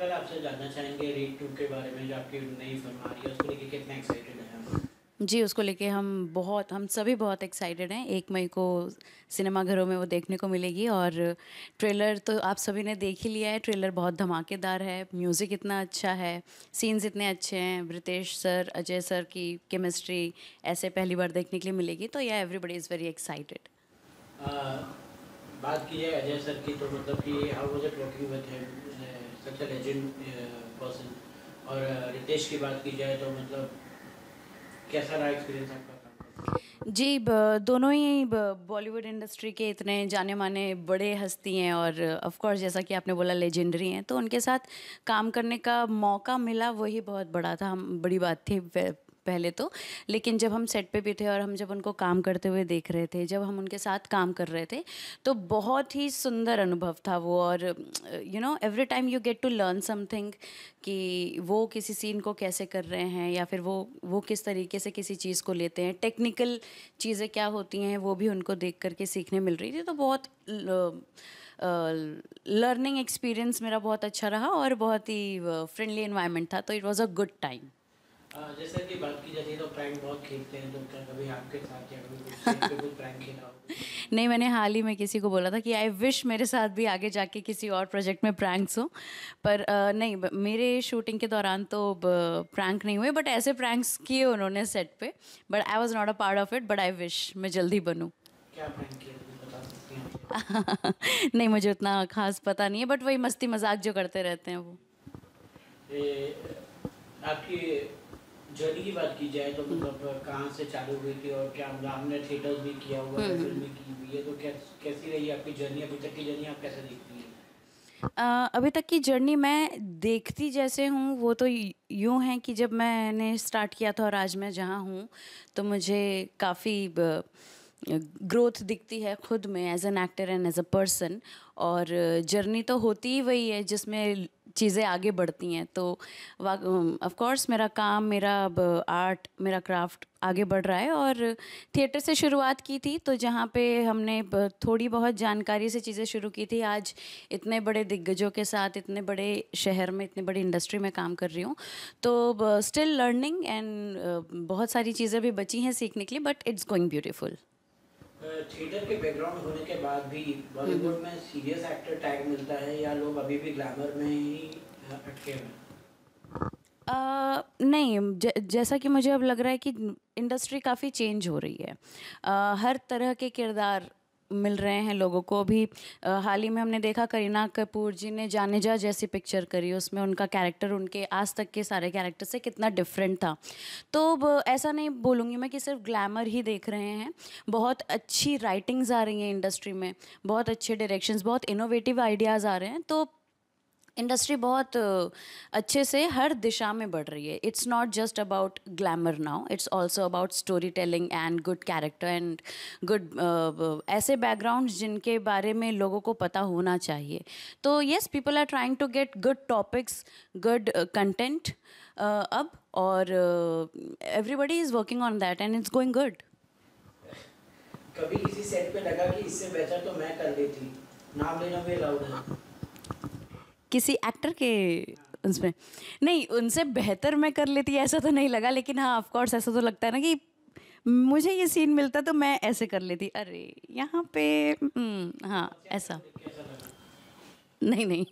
पहले आपसे जानना चाहेंगे रीड 2 के बारे में, जो आपकी नई फिल्म आ रही है, उसको लेके कितने एक्साइटेड हैं हम? जी, उसको लेके हम सभी बहुत एक्साइटेड हैं। 1 मई को सिनेमाघरों में वो देखने को मिलेगी और ट्रेलर तो आप सभी ने देख ही लिया है। ट्रेलर बहुत धमाकेदार है, म्यूज़िक इतना अच्छा है, सीन्स इतने अच्छे हैं, रितेश सर, अजय सर की केमिस्ट्री ऐसे पहली बार देखने के लिए मिलेगी, तो या एवरीबॉडी इज़ वेरी एक्साइटेड। अ, बात की जाए अजय सर की, तो मतलब कि how was it working with him, such a legend person. और रितेश की बात की जाए तो मतलब कैसा रहा एक्सपीरियंस आपका काम करके? जी, दोनों ही बॉलीवुड इंडस्ट्री के इतने जाने माने बड़े हस्ती हैं और ऑफ कोर्स जैसा कि आपने बोला लेजेंडरी हैं, तो उनके साथ काम करने का मौका मिला वही बहुत बड़ा था, हम बड़ी बात थी पहले तो। लेकिन जब हम सेट पे भी थे और हम जब उनको काम करते हुए देख रहे थे, जब हम उनके साथ काम कर रहे थे, तो बहुत ही सुंदर अनुभव था वो। और every time you get to learn something कि वो किसी सीन को कैसे कर रहे हैं, या फिर वो किस तरीके से किसी चीज़ को लेते हैं, टेक्निकल चीज़ें क्या होती हैं वो भी उनको देख करके सीखने मिल रही थी। तो बहुत लर्निंग एक्सपीरियंस मेरा बहुत अच्छा रहा और बहुत ही फ्रेंडली एनवायरनमेंट था, तो it was a good time. जैसे कि बात की जाती है तो प्रैंक बहुत खेलते हैं, तो क्या कभी आपके साथ या कभी कुछ सेट पे कुछ प्रैंक खेला हो? नहीं, मैंने हाल ही में किसी को बोला था कि आई विश मेरे साथ भी आगे जाके किसी और प्रोजेक्ट में प्रैंक्स हो, पर नहीं, मेरे शूटिंग के दौरान तो प्रैंक नहीं हुए, बट ऐसे प्रैंक्स किए उन्होंने सेट पे, but I was not a part of it, but I wish मैं जल्दी बनूं। क्या प्रैंक किया, मुझे बता सकती हैं? नहीं, मुझे उतना खास पता नहीं है, बट वही मस्ती मजाक जो करते रहते हैं वो। ये आपकी जर्नी की बात की जाए तो मतलब कहाँ से चालू हुई थी, और क्या मतलब आपने थिएटर्स भी किया हुआ है, फिल्म भी की हुई है, तो कैसी रही आपकी जर्नी, अभी तक की जर्नी आप कैसे देखती हैं? अभी तक की जर्नी मैं देखती जैसे हूँ वो तो यूँ है कि जब मैंने स्टार्ट किया था और आज मैं जहाँ हूँ, तो मुझे काफ़ी ग्रोथ दिखती है खुद में as an actor and as a person. और जर्नी तो होती ही वही है जिसमें चीज़ें आगे बढ़ती हैं, तो ऑफ कोर्स मेरा काम, मेरा आर्ट, मेरा क्राफ्ट आगे बढ़ रहा है। और थिएटर से शुरुआत की थी, तो जहाँ पे हमने थोड़ी बहुत जानकारी से चीज़ें शुरू की थी, आज इतने बड़े दिग्गजों के साथ इतने बड़े शहर में इतनी बड़ी इंडस्ट्री में काम कर रही हूँ, तो स्टिल लर्निंग एंड बहुत सारी चीज़ें भी बची हैं सीखने के लिए, but it's going beautiful. Theatre के बैकग्राउंड होने के बाद भी बॉलीवुड में सीरियस एक्टर टैग मिलता है, या लोग अभी भी ग्लैमर में ही अटके हुए हैं? नहीं, जैसा कि मुझे अब लग रहा है कि इंडस्ट्री काफ़ी चेंज हो रही है। हर तरह के किरदार मिल रहे हैं लोगों को। अभी हाल ही में हमने देखा करीना कपूर जी ने जाने जा जैसी पिक्चर करी, उसमें उनका कैरेक्टर उनके आज तक के सारे कैरेक्टर से कितना डिफरेंट था। तो ऐसा नहीं बोलूँगी मैं कि सिर्फ ग्लैमर ही देख रहे हैं, बहुत अच्छी राइटिंग्स आ रही हैं इंडस्ट्री में, बहुत अच्छे डायरेक्शंस, बहुत इनोवेटिव आइडियाज़ आ रहे हैं। तो इंडस्ट्री बहुत अच्छे से हर दिशा में बढ़ रही है। It's not just about glamour now, it's also about story telling and good character and good ऐसे बैकग्राउंड्स जिनके बारे में लोगों को पता होना चाहिए। तो yes, people are trying to get good topics, good content अब, और everybody is working on that and it's going good. कभी किसी सेट पे लगा कि इससे बेहतर तो मैं कर लेती, नाम लेना भी अलाउड है? किसी एक्टर के उसमें नहीं, उनसे बेहतर मैं कर लेती ऐसा तो नहीं लगा, लेकिन हाँ ऑफ कोर्स ऐसा तो लगता है ना कि मुझे ये सीन मिलता तो मैं ऐसे कर लेती, अरे यहाँ पे हाँ ऐसा। कैसा लगा? नहीं नहीं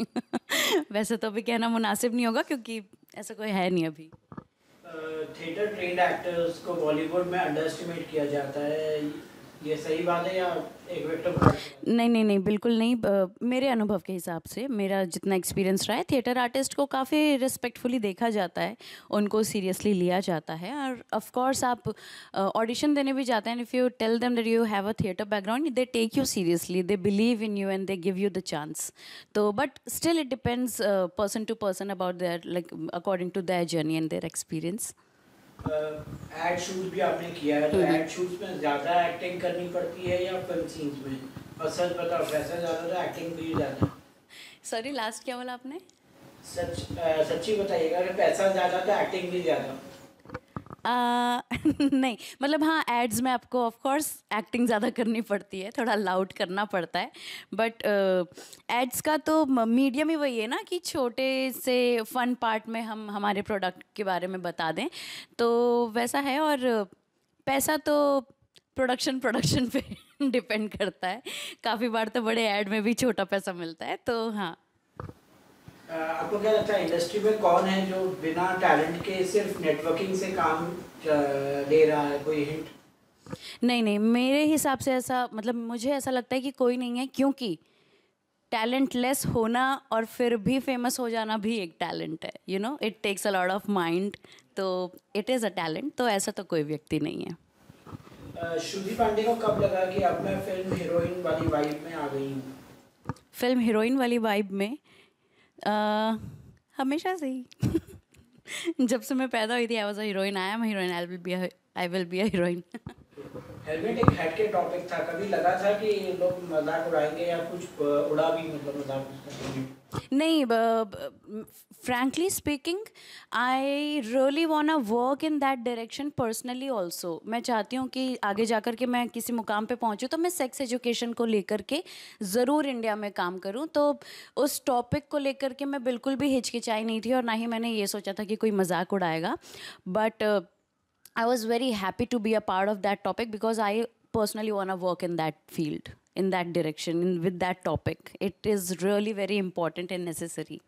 वैसे तो अभी कहना मुनासिब नहीं होगा क्योंकि ऐसा कोई है नहीं अभी। थिएटर ट्रेंड एक्टर्स को बॉलीवुड में अंडर एस्टिमेट किया जाता है, ये सही बात है या एक विक्टिम पार्ट? नहीं नहीं नहीं, बिल्कुल नहीं। मेरे अनुभव के हिसाब से मेरा जितना एक्सपीरियंस रहा है, थिएटर आर्टिस्ट को काफ़ी रिस्पेक्टफुली देखा जाता है, उनको सीरियसली लिया जाता है। और ऑफ कोर्स आप ऑडिशन देने भी जाते हैं, if you tell them that you have a theatre background, they take you seriously, they believe in you and they give you the chance. तो but still it depends person to person about their, like according to their journey and their experience. Ad shoot भी आपने किया है, तो add shoots में ज़्यादा acting करनी पड़ती है या फिल्म सीन्स में? और सच बताओ, पैसा ज़्यादा तो एक्टिंग भी ज़्यादा? सॉरी, लास्ट क्या बोला आपने? सच्ची बताइएगा कि पैसा ज़्यादा तो एक्टिंग भी ज़्यादा? नहीं, मतलब हाँ, एड्स में आपको ऑफ कोर्स एक्टिंग ज़्यादा करनी पड़ती है, थोड़ा लाउड करना पड़ता है, बट एड्स का तो मीडियम ही वही है ना कि छोटे से फन पार्ट में हम हमारे प्रोडक्ट के बारे में बता दें, तो वैसा है। और पैसा तो प्रोडक्शन प्रोडक्शन पे डिपेंड करता है। काफ़ी बार तो बड़े ऐड में भी छोटा पैसा मिलता है, तो हाँ। आपको क्या लगता है इंडस्ट्री में कौन है जो बिना टैलेंट के सिर्फ नेटवर्किंग से काम ले रहा है? कोई हिंट? नहीं नहीं, मेरे हिसाब से ऐसा, मतलब मुझे ऐसा लगता है कि कोई नहीं है, क्योंकि टैलेंटलेस होना और फिर भी फेमस हो जाना भी एक टैलेंट है। You know, it takes a lot of mind, तो इट इज़ अ टैलेंट। तो ऐसा तो कोई व्यक्ति नहीं है। श्रुति पांडे को कब लगा कि अब मैं फिल्म हीरोइन वाली वाइब में आ गई हूँ? फिल्म हीरोइन वाली वाइब में हमेशा से ही जब से मैं पैदा हुई थी, I was a heroine, I am heroine, I will be a heroine. Helmet एक हेड के टॉपिक था, कभी लगा था कि लोग मजाक उड़ाएंगे या कुछ उड़ा भी, मतलब मजाक? नहीं, frankly speaking, I really wanna work in that direction personally also. मैं चाहती हूँ कि आगे जाकर के मैं किसी मुकाम पे पहुँचूँ तो मैं सेक्स एजुकेशन को लेकर के ज़रूर इंडिया में काम करूँ। तो उस टॉपिक को लेकर के मैं बिल्कुल भी हिचकिचाई नहीं थी और ना ही मैंने ये सोचा था कि कोई मजाक उड़ाएगा। But I was very happy to be a part of that topic because I personally want to work in that field, in that direction, with that topic. It is really very important and necessary.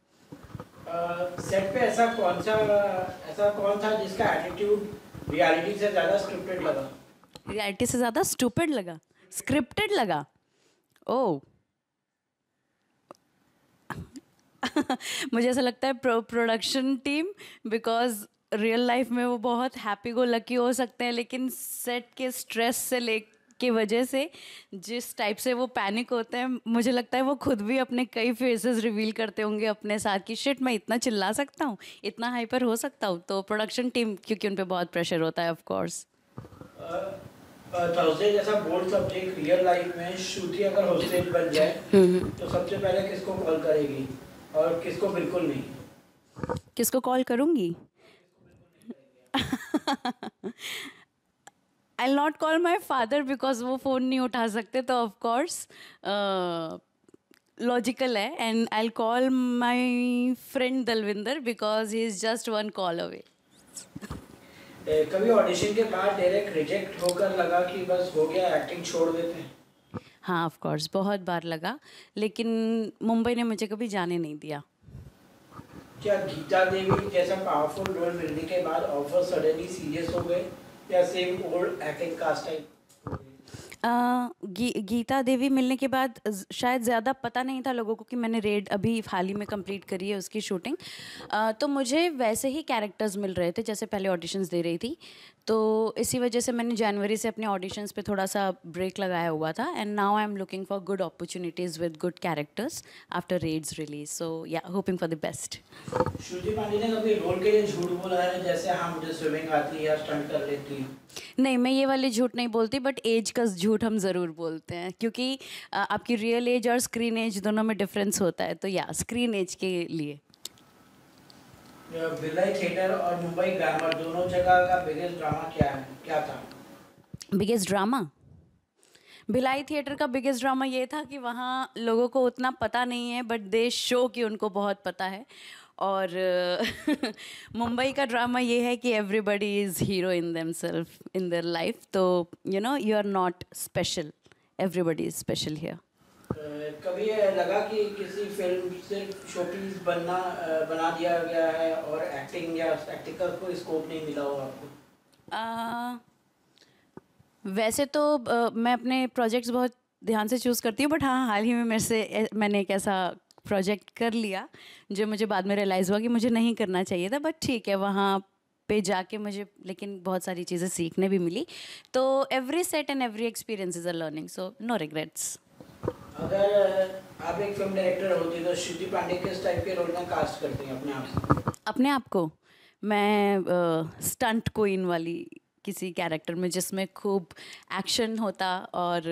Set पे ऐसा कौन था जिसका attitude reality से ज़्यादा scripted लगा? Reality से ज़्यादा स्टूपिड लगा, स्क्रिप्टेड लगा? ओह मुझे ऐसा लगता है production team, because real life में वो बहुत हैप्पी गो लकी हो सकते हैं, लेकिन सेट के स्ट्रेस से ले की वजह से जिस टाइप से वो पैनिक होते हैं, मुझे लगता है वो खुद भी अपने कई फेसेस रिवील करते होंगे अपने साथ कि शिट, मैं इतना चिल्ला सकता हूँ, इतना हाइपर हो सकता हूँ। तो प्रोडक्शन टीम, क्योंकि उन पे बहुत प्रेशर होता है ऑफ कोर्स। थर्सडे जैसा बोल्ड सब्जेक्ट रियल लाइफ में श्रुति अगर होस्टेज बन जाए तो सबसे पहले किसको कॉल करेगी और किसको बिल्कुल नहीं? किसको कॉल करूँगी? I'll not call my father because वो फ़ोन नहीं उठा सकते, तो ऑफ कोर्स लॉजिकल है। And I'll call my friend Dalvinder because he is just one call away. कभी ऑडिशन के बाद डायरेक्ट रिजेक्ट होकर लगा कि बस हो गया, एक्टिंग छोड़ देते हैं? हाँ ऑफ कोर्स, बहुत बार लगा, लेकिन मुंबई ने मुझे कभी जाने नहीं दिया। क्या गीता देवी जैसा पावरफुल रोल मिलने के बाद ऑफर सडनली सीरियस हो गए या same old acting cast type? Geeta Devi मिलने के बाद शायद ज़्यादा पता नहीं था लोगों को कि मैंने रेड अभी हाल ही में कंप्लीट करी है उसकी शूटिंग। तो मुझे वैसे ही कैरेक्टर्स मिल रहे थे जैसे पहले ऑडिशंस दे रही थी, तो इसी वजह से मैंने जनवरी से अपने ऑडिशंस पे थोड़ा सा ब्रेक लगाया हुआ था। And now I am looking for good opportunities with good characters after Raid's release, so yeah hoping for the best. Shruti Pandey ने कभी रोल के लिए झूठ बोला है, जैसे हाँ मुझे स्विमिंग आती है या स्टंट कर लेती है? नहीं, मैं ये वाले झूठ नहीं बोलती, बट एज का झूठ हम ज़रूर बोलते हैं, क्योंकि आपकी रियल एज और स्क्रीन एज दोनों में डिफरेंस होता है। तो या स्क्रीन एज के लिए भिलाई थिएटर और मुंबई ग्रामर दोनों जगह का बिगेस्ट ड्रामा क्या था? बिगेस्ट ड्रामा, भिलाई थिएटर का बिगेस्ट ड्रामा ये था कि वहाँ लोगों को उतना पता नहीं है, बट दे शो कि उनको बहुत पता है। और मुंबई का ड्रामा ये है कि everybody is hero in themselves in their life, तो you know you are not special, everybody is special here. कभी लगा कि किसी फिल्म सिर्फ शोपीस बना दिया गया है और एक्टिंग या एक्टिंग का कोई स्कोप नहीं मिला हो आपको? वैसे तो मैं अपने प्रोजेक्ट्स बहुत ध्यान से चूज़ करती हूँ, बट हाँ, हाल ही में मैंने एक ऐसा प्रोजेक्ट कर लिया जो मुझे बाद में रियलाइज़ हुआ कि मुझे नहीं करना चाहिए था, बट ठीक है, वहाँ पे जाके मुझे लेकिन बहुत सारी चीज़ें सीखने भी मिली। तो every set and every experience is a learning, so no regrets. अगर आप एक फिल्म डायरेक्टर होती तो श्रुति पांडे किस टाइप के रोल में कास्ट करती हैं अपने आप से? अपने आप को मैं स्टंट क्वीन वाली किसी कैरेक्टर में जिसमें खूब एक्शन होता और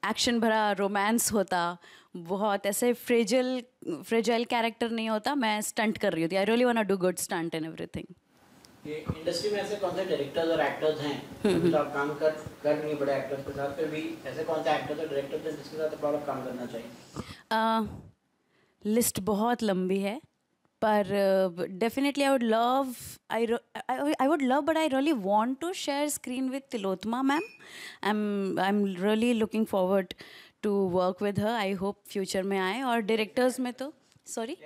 एक्शन भरा रोमांस होता, बहुत ऐसे फ्रेजाइल कैरेक्टर नहीं होता, मैं स्टंट कर रही होती। I really want to do good stunt and everything. ये इंडस्ट्री में ऐसे कौन से डायरेक्टर्स और एक्टर्स हैं, अभी तो आप काम कर नहीं बड़े एक्टर्स के साथ, फिर भी ऐसे कौन से एक्टर्स और डायरेक्टर्स हैं जिसके साथ आप काम करना चाहिए? लिस्ट बहुत लंबी है, पर definitely I would love, I would love, but I really want to share screen with Tilottama ma'am. I am really looking forward to work with her. I hope future में आए. और डायरेक्टर्स में तो sorry,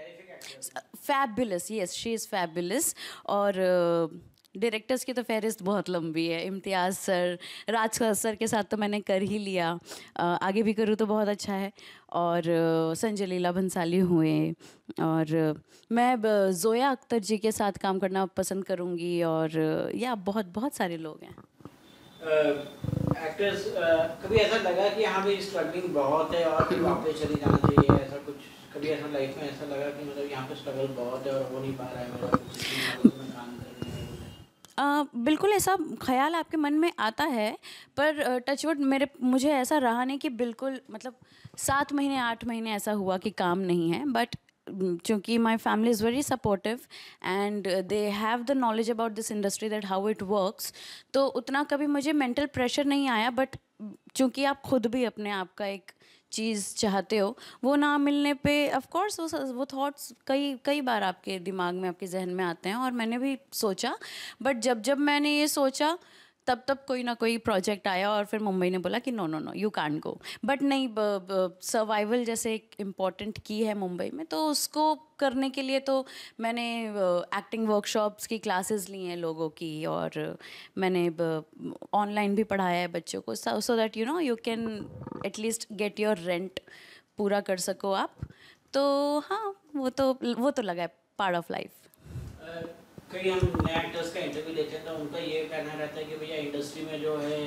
fabulous, yes she is fabulous. और directors की तो फहरिस्त बहुत लंबी है. इम्तियाज़ सर, राज सर के साथ तो मैंने कर ही लिया, आगे भी करूँ तो बहुत अच्छा है. और संजय लीला भंसाली हुए, और मैं जोया अख्तर जी के साथ काम करना पसंद करूँगी. और या बहुत बहुत सारे लोग हैं. एक्टर्स कभी ऐसा लगा कि हाँ भाई स्ट्रगलिंग बहुत है और फिर वापस चली जाना चाहिए, ऐसा कुछ कभी ऐसा लाइफ में ऐसा लगा कि मतलब यहाँ पे स्ट्रगल बहुत है और हो नहीं पा रहा है मेरा कुछ में काम करने? बिल्कुल ऐसा ख्याल आपके मन में आता है, पर टचवुड मुझे ऐसा रहा नहीं कि बिल्कुल मतलब 7 महीने 8 महीने ऐसा हुआ कि काम नहीं है. बट चूँकि my family is very supportive and they have the knowledge about this industry that how it works, तो उतना कभी मुझे मेंटल प्रेशर नहीं आया. बट चूँकि आप खुद भी अपने आप का एक चीज़ चाहते हो, वो ना मिलने पे ऑफ कोर्स वो थॉट्स कई कई बार आपके दिमाग में, आपके जहन में आते हैं. और मैंने भी सोचा, बट जब जब मैंने ये सोचा तब तब कोई ना कोई प्रोजेक्ट आया और फिर मुंबई ने बोला कि no no no you can't go. But नहीं, सर्वाइवल जैसे एक इम्पॉर्टेंट की है मुंबई में, तो उसको करने के लिए तो मैंने एक्टिंग वर्कशॉप्स की क्लासेस ली हैं लोगों की, और मैंने ऑनलाइन भी पढ़ाया है बच्चों को, so that you know you can at least get your rent पूरा कर सको आप. तो हाँ, वो तो लगा है पार्ट ऑफ लाइफ. कई हम नए एक्टर्स का इंटरव्यू लेते हैं तो उनका ये कहना रहता है कि भैया इंडस्ट्री में जो है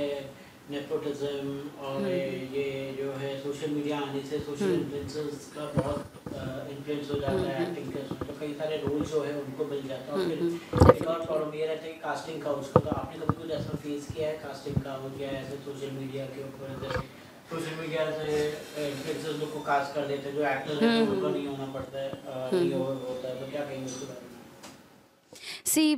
नेपोटिज्म और ये जो है सोशल मीडिया आने से सोशल इन्फ्लुएंसर्स का बहुत इन्फ्लुएंस हो जाता है एक्टिंग के उसमें, तो कई सारे रोल जो है उनको मिल जाता है. और फिर एक और प्रॉब्लम ये रहता है कि कास्टिंग का उसका, तो आपने कभी कुछ ऐसा फेस किया है कास्टिंग का हो गया ऐसे सोशल मीडिया के ऊपर, जैसे सोशल मीडिया से इन्फ्लुएंसर्स लोग को कास्ट कर देते हैं जो एक्टर है उनको नहीं होना पड़ता है, नहीं होता है, तो क्या कहेंगे उसके बारे में? सी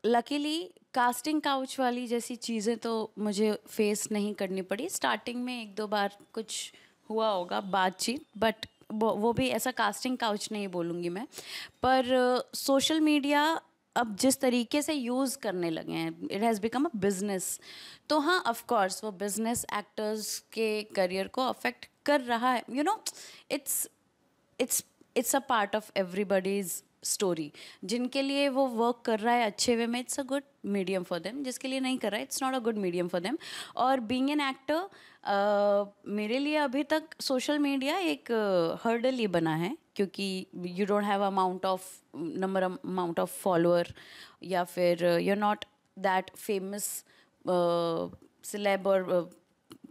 लकीली कास्टिंग काउच वाली जैसी चीज़ें तो मुझे फेस नहीं करनी पड़ी. स्टार्टिंग में 1-2 बार कुछ हुआ होगा बातचीत, बट वो भी ऐसा कास्टिंग काउच नहीं बोलूँगी मैं. पर सोशल मीडिया अब जिस तरीके से यूज़ करने लगे हैं, it has become a business. तो हाँ, ऑफ कोर्स वो बिजनेस एक्टर्स के करियर को अफेक्ट कर रहा है. You no, it's it's it's a part of everybody's story. जिनके लिए वो वर्क कर रहा है अच्छे वे में, it's a good medium for them. जिसके लिए नहीं कर रहा है, it's not a good medium for them. और बीइंग एन एक्टर मेरे लिए अभी तक सोशल मीडिया एक हर्डल ही बना है, क्योंकि you don't have amount of follower, या फिर you are not that famous celeb और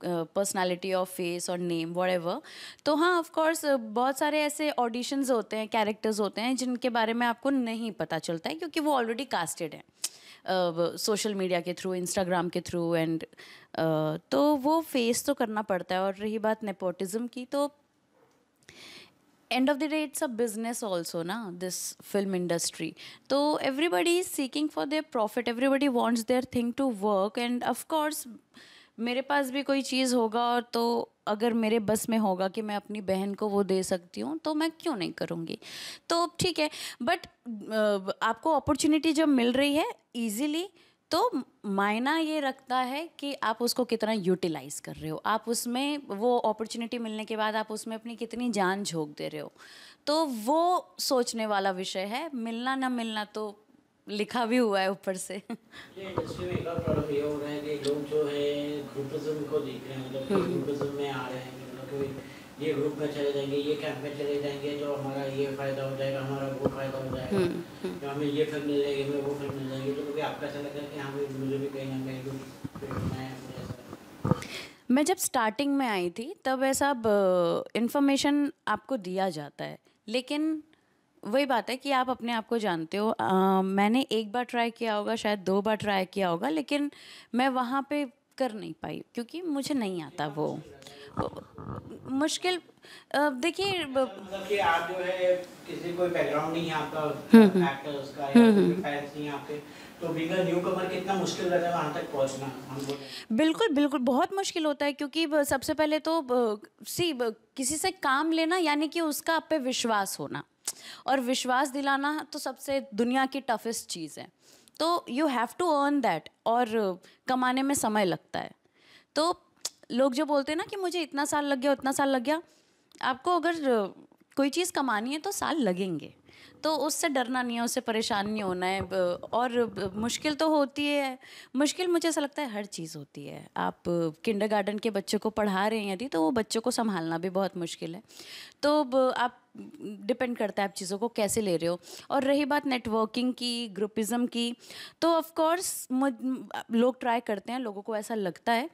पर्सनालिटी ऑफ फेस और नेम व्हाटएवर. तो हाँ, ऑफ कोर्स बहुत सारे ऐसे ऑडिशंस होते हैं, कैरेक्टर्स होते हैं जिनके बारे में आपको नहीं पता चलता है, क्योंकि वो ऑलरेडी कास्टेड हैं सोशल मीडिया के थ्रू, इंस्टाग्राम के थ्रू. एंड तो वो फेस तो करना पड़ता है. और रही बात नेपोटिज्म की, तो end of the day it's a business also na, this film industry. So everybody is seeking for their profit, everybody wants their thing to work. And of course मेरे पास भी कोई चीज़ होगा, और तो अगर मेरे बस में होगा कि मैं अपनी बहन को वो दे सकती हूँ, तो मैं क्यों नहीं करूँगी. तो ठीक है, बट आपको अपॉर्चुनिटी जब मिल रही है इजीली, तो मायना ये रखता है कि आप उसको कितना यूटिलाइज कर रहे हो, आप उसमें वो अपॉर्चुनिटी मिलने के बाद आप उसमें अपनी कितनी जान झोंक दे रहे हो. तो वो सोचने वाला विषय है. मिलना ना मिलना तो लिखा भी हुआ है ऊपर से. ये इंडस्ट्री में एक और प्रॉब्लम ये हो रहा है कि लोग जो है ग्रुपिज्म को देख रहे हैं, मतलब ग्रुपिज्म में आ रहे हैं, मतलब ये ग्रुप में चले जाएंगे, ये कैंप में चले जाएंगे तो हमारा ये फ़ायदा हो जाएगा, हमारा वो फ़ायदा हो जाएगा, तो हमें ये फिल्म मिल जाएगी, हमें वो फिल्म मिल जाएगी. तो कभी आपका ऐसा लगता है कि हाँ भाई मुझे भी कहीं ना कहीं कुछ फिल्म ऐसा? मैं जब स्टार्टिंग में आई थी तब ऐसा इंफॉर्मेशन आपको दिया जाता है, लेकिन वही बात है कि आप अपने आप को जानते हो. मैंने एक बार ट्राई किया होगा, शायद 2 बार ट्राई किया होगा, लेकिन मैं वहाँ पे कर नहीं पाई क्योंकि मुझे नहीं आता मुश्किल देखिए मतलब कि आप जो है किसी कोई बैकग्राउंड नहीं है आपका एक्टर्स का या कोई फैंस नहीं है आपके, तो बीइंग अ न्यू कमर कितना मुश्किल रहता है वहाँ तक पहुँचना हम बोले। बिल्कुल, बिल्कुल, बहुत मुश्किल होता है क्योंकि सबसे पहले तो किसी से काम लेना यानी कि उसका आप पे विश्वास होना, और विश्वास दिलाना तो सबसे दुनिया की टफेस्ट चीज़ है। तो you have to earn that, और कमाने में समय लगता है। तो लोग जो बोलते हैं ना कि मुझे इतना साल लग गया, उतना साल लग गया, आपको अगर कोई चीज़ कमानी है तो साल लगेंगे, तो उससे डरना नहीं है, उससे परेशान नहीं होना है। और मुश्किल तो होती है, मुश्किल मुझे ऐसा लगता है हर चीज़ होती है। आप किंडरगार्टन के बच्चों को पढ़ा रहे हैं यदि, तो वो बच्चों को संभालना भी बहुत मुश्किल है। तो आप डिपेंड करता है आप चीज़ों को कैसे ले रहे हो। और रही बात नेटवर्किंग की, ग्रुपिज़म की, तो ऑफ कोर्स लोग ट्राई करते हैं, लोगों को ऐसा लगता है,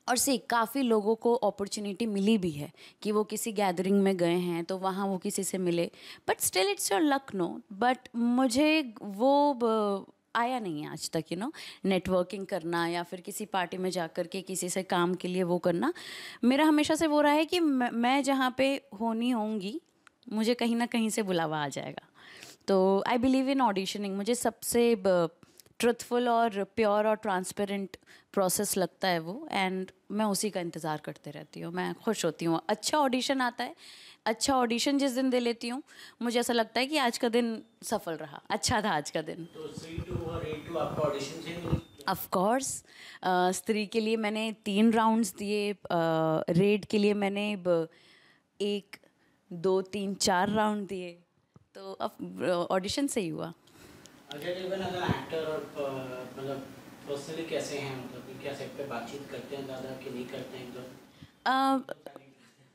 और काफ़ी लोगों को अपॉर्चुनिटी मिली भी है कि वो किसी गैदरिंग में गए हैं तो वहाँ वो किसी से मिले, but still it's your luck, no. But मुझे वो आया नहीं है आज तक, नेटवर्किंग करना या फिर किसी पार्टी में जाकर के किसी से काम के लिए वो करना। मेरा हमेशा से वो रहा है कि मैं जहाँ पे होनी होंगी, मुझे कहीं ना कहीं से बुलावा आ जाएगा। तो आई बिलीव इन ऑडिशनिंग। मुझे सबसे ट्रुथफुल और प्योर और ट्रांसपेरेंट प्रोसेस लगता है वो, एंड मैं उसी का इंतज़ार करते रहती हूँ। मैं खुश होती हूँ, अच्छा ऑडिशन आता है, अच्छा ऑडिशन जिस दिन दे लेती हूँ, मुझे ऐसा लगता है कि आज का दिन सफल रहा, अच्छा था आज का दिन। तो C2 और A2 आपका ऑडिशन से मिली? ऑफ कोर्स, स्त्री के लिए मैंने 3 राउंड्स दिए, रेड के लिए मैंने 1, 2, 3, 4 राउंड दिए, तो अब ऑडिशन से ही हुआ। अजय देवगन अगर एक्टर और मतलब पर्सनली कैसे हैं, मतलब कि क्या सेट पे बातचीत करते हैं ज़्यादा कि नहीं करते हैं एकदम?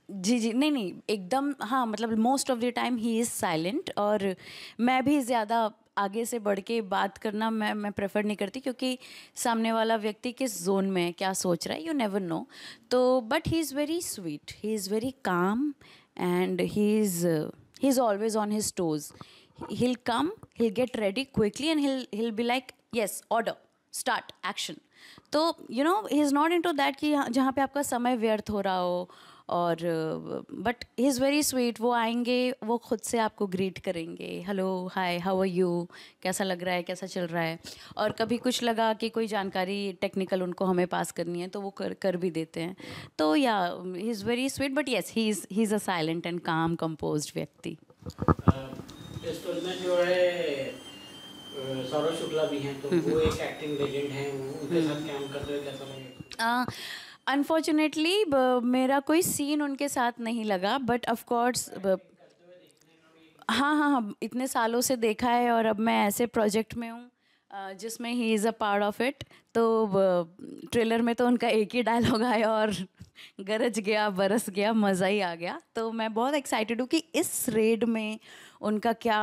जी जी, नहीं नहीं, एकदम, हाँ, मतलब most of the time he is silent, और मैं भी ज़्यादा आगे से बढ़ के बात करना मैं प्रेफर नहीं करती, क्योंकि सामने वाला व्यक्ति किस जोन में है, क्या सोच रहा है, यू नेवर नो। तो but he is very sweet, he is very calm, and he is always on his toes. He'll come, he'll get ready quickly, and he'll be like, yes, order, start, action. तो he is not into that कि जहाँ पे आपका समय व्यर्थ हो रहा हो, और but he is very sweet. वो आएंगे, वो खुद से आपको ग्रीट करेंगे, hello, hi, how are you, कैसा लग रहा है, कैसा चल रहा है। और कभी कुछ लगा कि कोई जानकारी टेक्निकल उनको हमें पास करनी है, तो वो कर भी देते हैं। तो या, ही is very sweet, but yes, he is a silent and काम कंपोज्ड व्यक्ति। इस फिल्म में जो है सौरभ शुक्ला भी हैं, तो वो एक एक्टिंग लेजेंड हैं, उनके साथ काम करते हुए कैसा लगा? अनफॉर्चुनेटली मेरा कोई सीन उनके साथ नहीं लगा, बट ऑफ कोर्स हाँ हाँ हाँ, इतने सालों से देखा है, और अब मैं ऐसे प्रोजेक्ट में हूँ जिसमें he is a part of it. तो ट्रेलर में तो उनका एक ही डायलॉग आया और गरज गया, बरस गया, मज़ा ही आ गया। तो मैं बहुत एक्साइटेड हूँ कि इस रेड में उनका क्या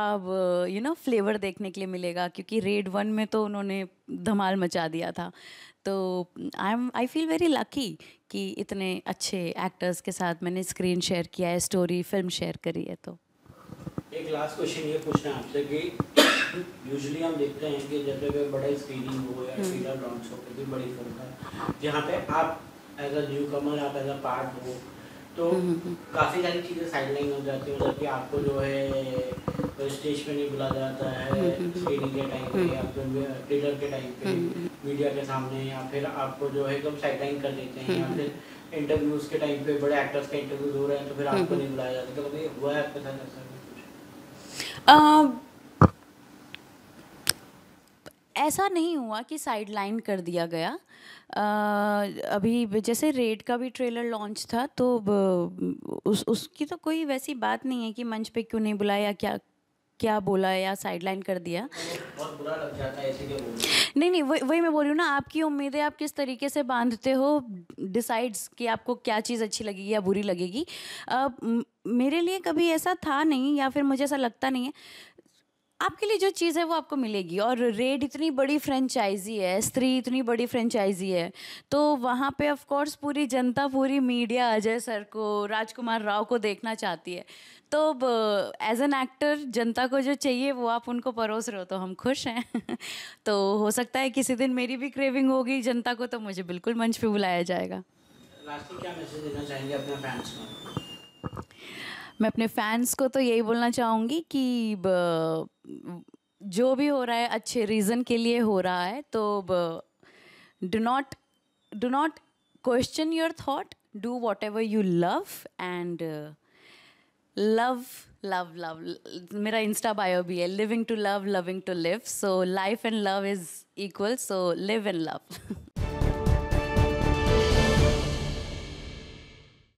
फ्लेवर देखने के लिए मिलेगा, क्योंकि रेड 1 में तो उन्होंने धमाल मचा दिया था। तो आई फील वेरी लकी कि इतने अच्छे एक्टर्स के साथ मैंने स्क्रीन शेयर किया है, स्टोरी, फिल्म शेयर करी है। तो एक लास्ट क्वेश्चन ये पूछना है आपसे कि यूजुअली हम देखते हैं कि जब भी बड़ा स्क्रीनिंग हो या ट्रेलर लॉन्च हो किसी बड़ी फिल्म का, जहाँ पे आप एज अ न्यू कमर, आप एज अ पार्ट हो, तो काफ़ी सारी चीज़ें साइडलाइन हो जाती हैं, मतलब कि आपको जो है स्टेज पे नहीं बुला जाता है स्क्रीनिंग के टाइम पे, या फिर ट्रेलर के टाइम पे मीडिया के सामने, या फिर आपको जो है एकदम साइडलाइन कर देते हैं, या फिर इंटरव्यूज़ के टाइम पे बड़े एक्टर्स का इंटरव्यूज हो रहे हैं तो फिर आपको नहीं बुलाया जाता। तो कभी हुआ है आपके साथ ऐसा? ऐसा नहीं हुआ कि साइडलाइन कर दिया गया। अभी जैसे रेड का भी ट्रेलर लॉन्च था, तो उसकी तो कोई वैसी बात नहीं है कि मंच पे क्यों नहीं बुलाया, क्या क्या बोला या साइडलाइन कर दिया। बहुत बुरा लग जाता है ऐसे, नहीं नहीं, वही मैं बोल रही हूँ ना, आपकी उम्मीदें आप किस तरीके से बांधते हो डिसाइड्स कि आपको क्या चीज़ अच्छी लगेगी या बुरी लगेगी। मेरे लिए कभी ऐसा था नहीं, या फिर मुझे ऐसा लगता नहीं है। आपके लिए जो चीज़ है वो आपको मिलेगी, और रेड इतनी बड़ी फ्रेंचाइजी है, स्त्री इतनी बड़ी फ्रेंचाइजी है, तो वहाँ पे ऑफ कोर्स पूरी जनता, पूरी मीडिया अजय सर को, राजकुमार राव को देखना चाहती है। तो एज एन एक्टर जनता को जो चाहिए वो आप उनको परोस रहे हो, तो हम खुश हैं। तो हो सकता है किसी दिन मेरी भी क्रेविंग होगी जनता को, तो मुझे बिल्कुल मंच पे बुलाया जाएगा। लास्टली क्या मैसेज देना चाहेंगे अपने फैंस को? मैं अपने फैंस को तो यही बोलना चाहूँगी कि जो भी हो रहा है अच्छे रीज़न के लिए हो रहा है, तो do not question your thought, do whatever you love and love love love. मेरा इंस्टा बायो भी है, living to love, loving to live, so life and love is equal, so live and love.